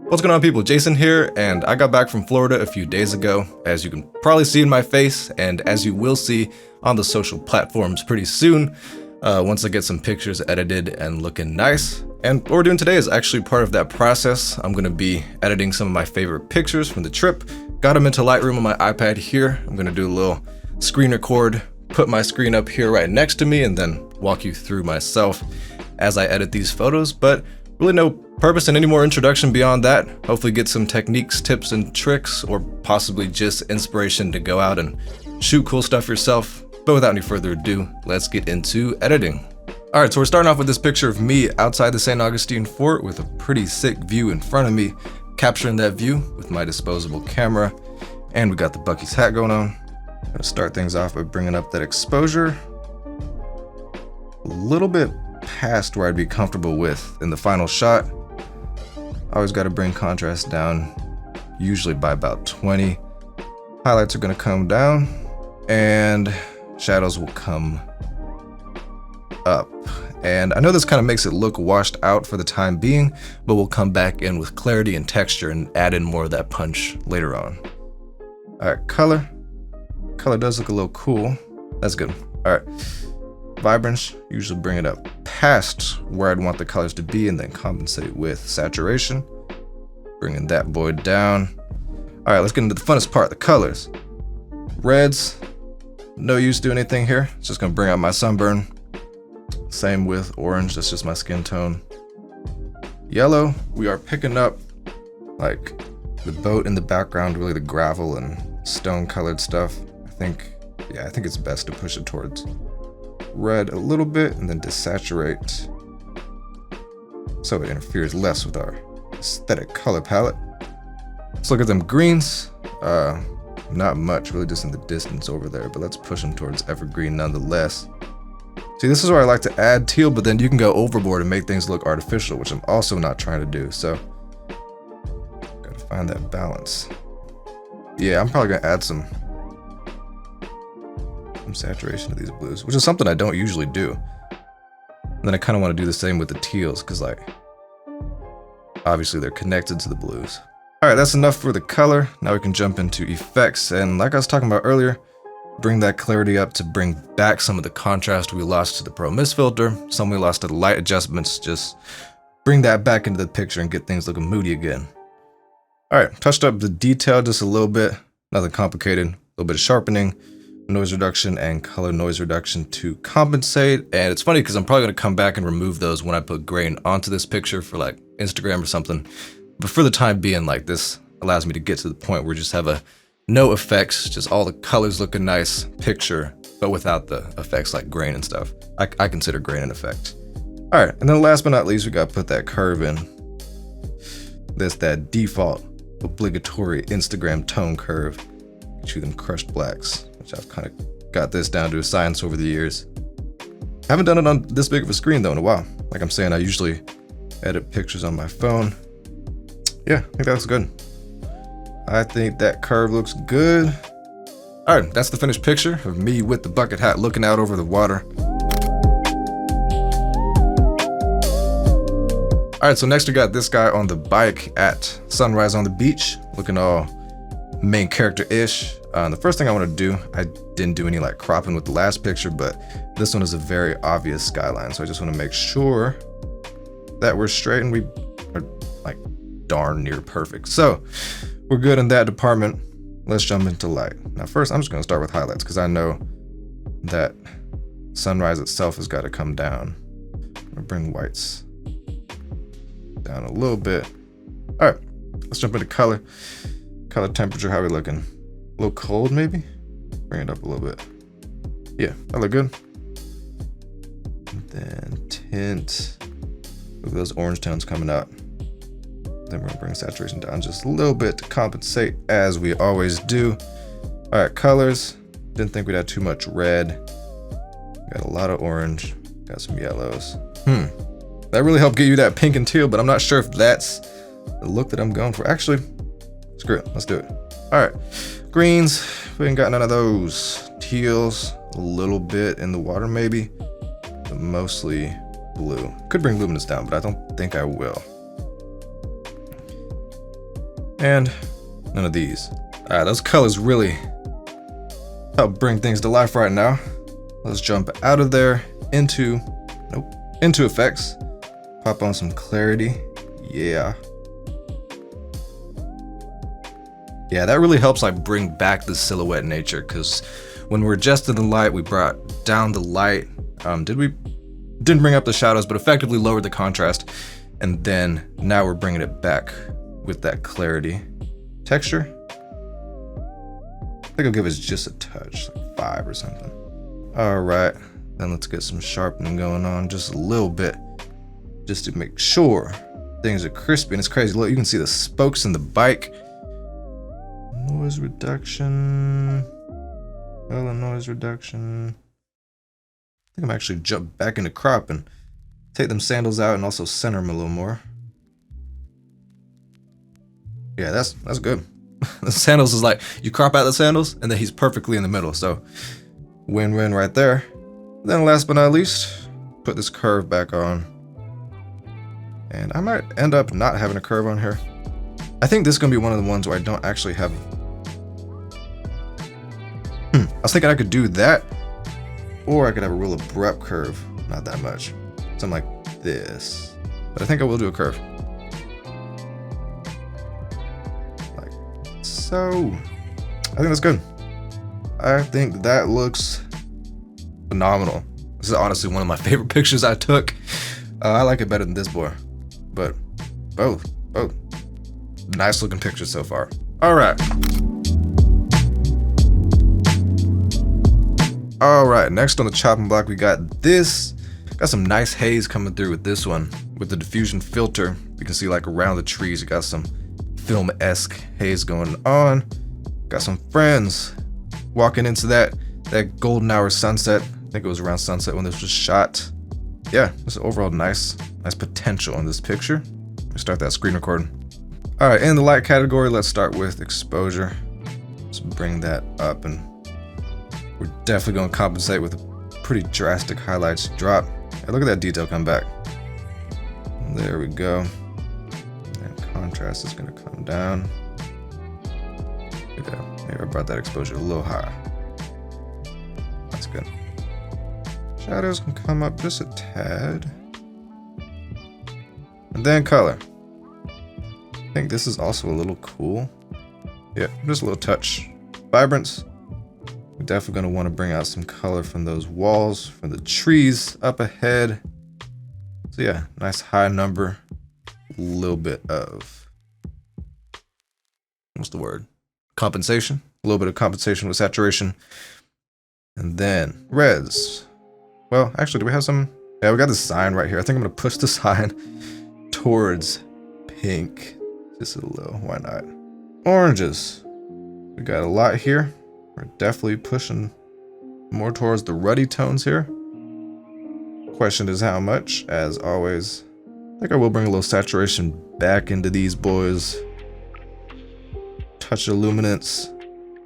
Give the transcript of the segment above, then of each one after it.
What's going on, people? Jason here, and I got back from Florida a few days ago, as you can probably see in my face, and as you will see on the social platforms pretty soon, once I get some pictures edited and looking nice. And what we're doing today is actually part of that process. I'm going to be editing some of my favorite pictures from the trip. Got them into Lightroom on my iPad here. I'm going to do a little screen record, put my screen up here right next to me, and then walk you through myself as I edit these photos. But really no purpose in any more introduction beyond that. Hopefully get some techniques, tips, and tricks, or possibly just inspiration to go out and shoot cool stuff yourself. But without any further ado, let's get into editing. Alright, so we're starting off with this picture of me outside the St. Augustine Fort with a pretty sick view in front of me, capturing that view with my disposable camera. And we got the Buc-ee's hat going on. I'm gonna start things off by bringing up that exposure a little bit past where I'd be comfortable with in the final shot. Always got to bring contrast down, usually by about 20. Highlights are going to come down and shadows will come up. And I know this kind of makes it look washed out for the time being, but we'll come back in with clarity and texture and add in more of that punch later on. All right, color. Color does look a little cool. That's good. All right. Vibrance, usually bring it up past where I'd want the colors to be and then compensate with saturation. Bringing that boy down. All right, let's get into the funnest part, the colors. Reds, no use doing anything here. It's just gonna bring out my sunburn. Same with orange, that's just my skin tone. Yellow, we are picking up like the boat in the background, really the gravel and stone colored stuff. I think it's best to push it towards red a little bit and then desaturate so it interferes less with our aesthetic color palette. Let's look at them greens. Not much, really just in the distance over there, but let's push them towards evergreen nonetheless. See, this is where I like to add teal, but then you can go overboard and make things look artificial, which I'm also not trying to do, so gotta find that balance. Yeah, I'm probably gonna add some saturation of these blues, which is something I don't usually do. And then I kind of want to do the same with the teals because, like, obviously they're connected to the blues. All right, that's enough for the color. Now we can jump into effects, and like I was talking about earlier, bring that clarity up to bring back some of the contrast we lost to the Pro Mist filter, some we lost to the light adjustments. Just bring that back into the picture and get things looking moody again. All right, touched up the detail just a little bit, nothing complicated. A little bit of sharpening, noise reduction, and color noise reduction to compensate. And it's funny because I'm probably going to come back and remove those when I put grain onto this picture for like Instagram or something. But for the time being, like, this allows me to get to the point where we just have a no effects, just all the colors looking nice picture, but without the effects like grain and stuff. I consider grain an effect. All right, and then last but not least, we got to put that curve in. That's that default obligatory Instagram tone curve. Get you them crushed blacks, which I've kind of got this down to a science over the years. I haven't done it on this big of a screen though in a while. Like I'm saying, I usually edit pictures on my phone. Yeah, I think that looks good. I think that curve looks good. All right, that's the finished picture of me with the bucket hat looking out over the water. All right, so next we got this guy on the bike at sunrise on the beach, looking all main character-ish. The first thing I want to do, I didn't do any like cropping with the last picture, but this one is a very obvious skyline. So I just want to make sure that we're straight and we are like darn near perfect. So we're good in that department. Let's jump into light. Now first, I'm just going to start with highlights because I know that sunrise itself has got to come down. I'm gonna bring whites down a little bit. All right, let's jump into color. Color temperature, how we looking? A little cold maybe? Bring it up a little bit. Yeah, that look good. And then tint. Look at those orange tones coming out. Then we're gonna bring saturation down just a little bit to compensate, as we always do. All right, colors. Didn't think we'd have too much red. Got a lot of orange. Got some yellows. That really helped get you that pink and teal, but I'm not sure if that's the look that I'm going for. Actually, screw it, let's do it. All right, greens, we ain't got none of those. Teals, a little bit in the water maybe, but mostly blue. Could bring luminance down, but I don't think I will. And none of these. Alright, those colors really help bring things to life right now. Let's jump out of there into effects. Pop on some clarity. Yeah, that really helps like bring back the silhouette nature, because when we're adjusting the light, we brought down the light. Didn't bring up the shadows, but effectively lowered the contrast. And then now we're bringing it back with that clarity. Texture, I think I'll give it just a touch, like 5 or something. All right, then let's get some sharpening going on just a little bit, just to make sure things are crispy. And it's crazy, look, you can see the spokes in the bike. Noise reduction, noise reduction. I think I'm actually jump back into crop and take them sandals out and also center them a little more. Yeah, that's good. The sandals is like, you crop out the sandals and then he's perfectly in the middle. So win-win right there. Then last but not least, put this curve back on. And I might end up not having a curve on here. I think this is gonna be one of the ones where I don't actually have. I was thinking I could do that, or I could have a real abrupt curve, not that much. Something like this. But I think I will do a curve. Like so. I think that's good. I think that looks phenomenal. This is honestly one of my favorite pictures I took. I like it better than this boy, but both. Nice looking pictures so far. All right. Next on the chopping block, we got this. Got some nice haze coming through with this one. With the diffusion filter, you can see like around the trees, you got some film-esque haze going on. Got some friends walking into that golden hour sunset. I think it was around sunset when this was shot. Yeah, just overall nice potential in this picture. Let me start that screen recording. All right, in the light category, let's start with exposure. Let's bring that up, and we're definitely gonna compensate with a pretty drastic highlights drop. Hey, look at that detail come back. There we go. And contrast is gonna come down. Yeah, here I brought that exposure a little higher. That's good. Shadows can come up just a tad. And then color. I think this is also a little cool. Yeah, just a little touch. Vibrance. We're definitely going to want to bring out some color from those walls, from the trees up ahead. So yeah, nice high number. A little bit of, what's the word? Compensation. A little bit of compensation with saturation. And then reds. Well, actually, do we have some? Yeah, we got this sign right here. I think I'm going to push the sign towards pink. Just a little, why not? Oranges. We got a lot here. We're definitely pushing more towards the ruddy tones here. Question is how much, as always. I think I will bring a little saturation back into these boys. Touch of luminance,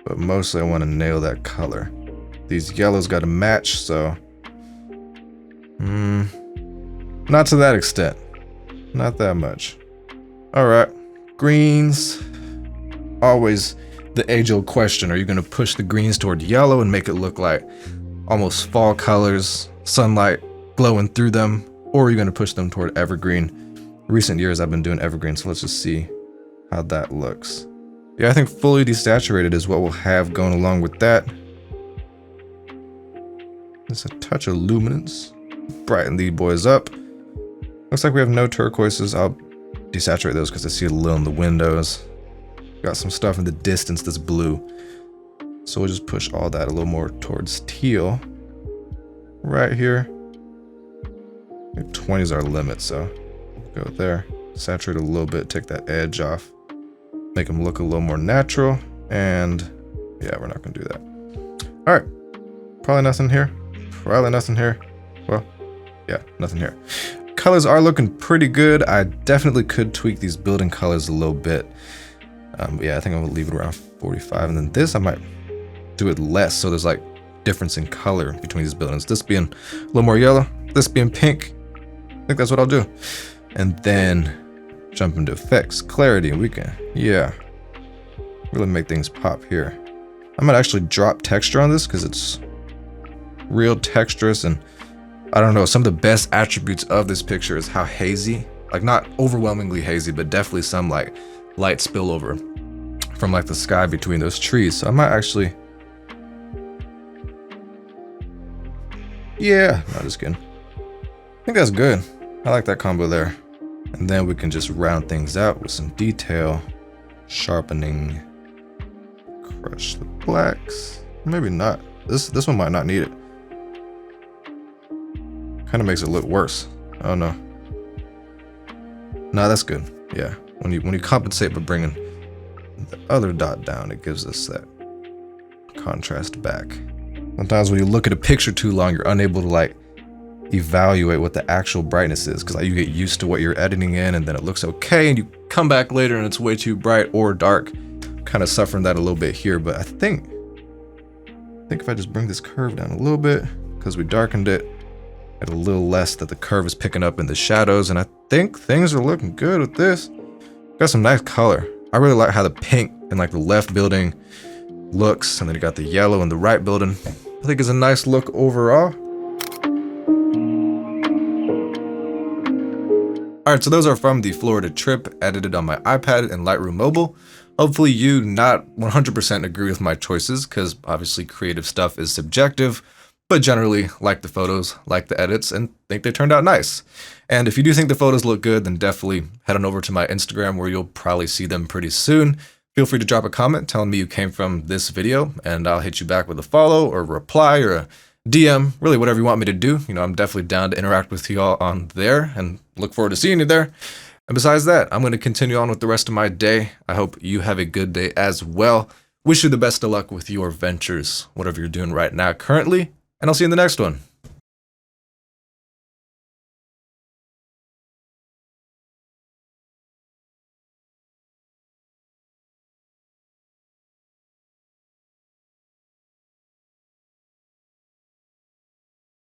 but mostly I want to nail that color. These yellows got to match, so not to that extent. Not that much. All right, greens. Always the age-old question, are you going to push the greens toward yellow and make it look like almost fall colors, sunlight glowing through them, or are you going to push them toward evergreen? Recent years I've been doing evergreen, so let's just see how that looks. Yeah, I think fully desaturated is what we'll have going along with that. Just a touch of luminance. Brighten these boys up. Looks like we have no turquoises. I'll desaturate those because I see a little in the windows. Got some stuff in the distance that's blue. So we'll just push all that a little more towards teal. Right here. 20 is our limit, so we'll go there. Saturate a little bit, take that edge off. Make them look a little more natural. And yeah, we're not gonna do that. All right, probably nothing here. Probably nothing here. Well, yeah, nothing here. Colors are looking pretty good. I definitely could tweak these building colors a little bit. Yeah, I think I'm gonna leave it around 45, and then this I might do it less, so there's like difference in color between these buildings. This being a little more yellow, this being pink. I think that's what I'll do. And then jump into effects, clarity, we can, yeah, really make things pop here. I might actually drop texture on this because it's real texturous, and I don't know, some of the best attributes of this picture is how hazy, like not overwhelmingly hazy, but definitely some like light spillover from like the sky between those trees. So I might actually, yeah, no, just kidding. I think that's good. I like that combo there. And then we can just round things out with some detail, sharpening, crush the blacks. Maybe not. This one might not need it. Kind of makes it look worse. I don't know. Nah, that's good. Yeah, when you compensate by bringing the other dot down, it gives us that contrast back. Sometimes when you look at a picture too long, you're unable to like evaluate what the actual brightness is, because like you get used to what you're editing in, and then it looks okay, and you come back later and it's way too bright or dark. Kind of suffering that a little bit here, but I think if I just bring this curve down a little bit, because we darkened it, get a little less that the curve is picking up in the shadows, and I think things are looking good with this. Got some nice color. I really like how the pink in like the left building looks, and then you got the yellow in the right building. I think it's a nice look overall. Alright, so those are from the Florida trip, edited on my iPad in Lightroom Mobile. Hopefully you not 100% agree with my choices, because obviously creative stuff is subjective, but generally like the photos, like the edits, and think they turned out nice. And if you do think the photos look good, then definitely head on over to my Instagram, where you'll probably see them pretty soon. Feel free to drop a comment telling me you came from this video, and I'll hit you back with a follow or a reply or a DM, really whatever you want me to do. You know, I'm definitely down to interact with you all on there, and look forward to seeing you there. And besides that, I'm going to continue on with the rest of my day. I hope you have a good day as well. Wish you the best of luck with your ventures, whatever you're doing right now currently, and I'll see you in the next one.